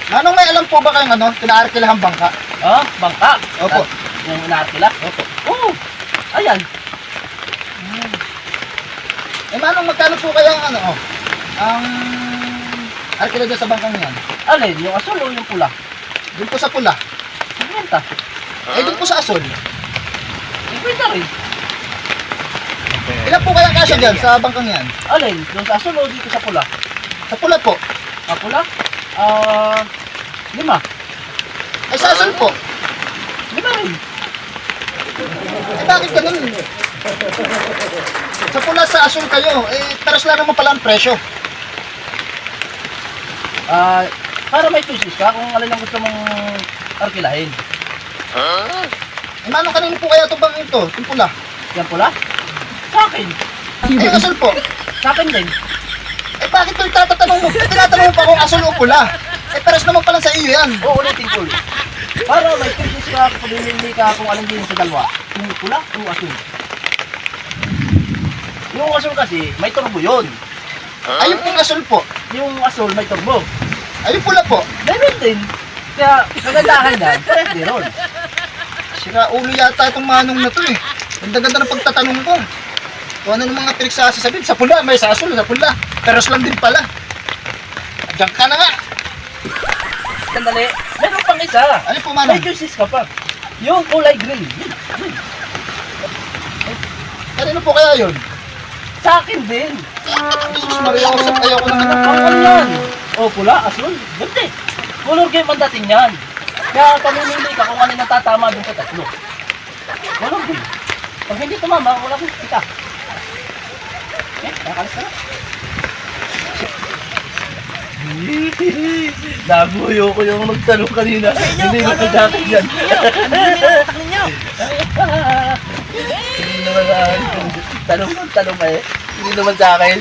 Manong, may alam po ba kayong pinaarkilahang bangka? Ah, bangka. Opo. Yung inaarkila? Opo. Oo. Ayan. Eh, Manong, magkano po kaya ang arkila dyan sa bangkang yan? Alin? Yung asul o yung pula? Doon po sa pula. 50. Eh, doon po sa asol. 50 rin. Ilan po kaya kasya dyan sa bangkang yan? Alin? Doon sa asul o dito sa pula? Sa pula po. Ah, pula? 5. Ay, sa asol po. 5 rin. Eh, bakit ganun? Sa pula, sa asol kayo. Eh, paras lang naman pala ang presyo. Para may choices ka kung alin ang gusto mong arkilahin. Eh, Manong, kanino po kaya itong bangkang ito? Itong pula. Yan pula? Sa akin. Eh, asol po. Sa akin din. Eh, bakit ito itatanong mo? Eh, tinatanong mo pa kung asol o pula. Eh, paras naman pala sa iyo yan. Oo, ulitin ko ulit. Para may choices ka kung pinili ka kung alin din sa dalawa. Yung pula o asul. Yung asul kasi, may turbo yun. Ayun pong asol po. Yung asul, may turbo. Ayun pula po. Meron din. Kaya, kagandahan yan, correct din ron. Sira ulo yata itong Manong na to eh. Ang ganda ng pagtatanong ko. Kung ano ng mga pinagsasasabihin. Sa pula, may sa asol, sa pula. Peros lang din pala. Diyan ka na nga. Sandali, meron pang isa. Ano po, May Manong? choices ka pa. Yung kulay green. Yun. Kanino po kaya yun? Sa akin din. Jesus Maria, ayaw ko ng Ang ano yan? O, pula, asul, ganda eh. Color game ang dating yan. Kaya pamimili ka kung ano yung natatama dun sa tatlo. Color game. Pag hindi tumama, wala kang kita. Eh, nakakalis ka na. Naguyo ko yung magtanong kanina. Hindi ko sa jacket yan. Hindi naman sa akin. Tanong eh. Hindi naman sa akin.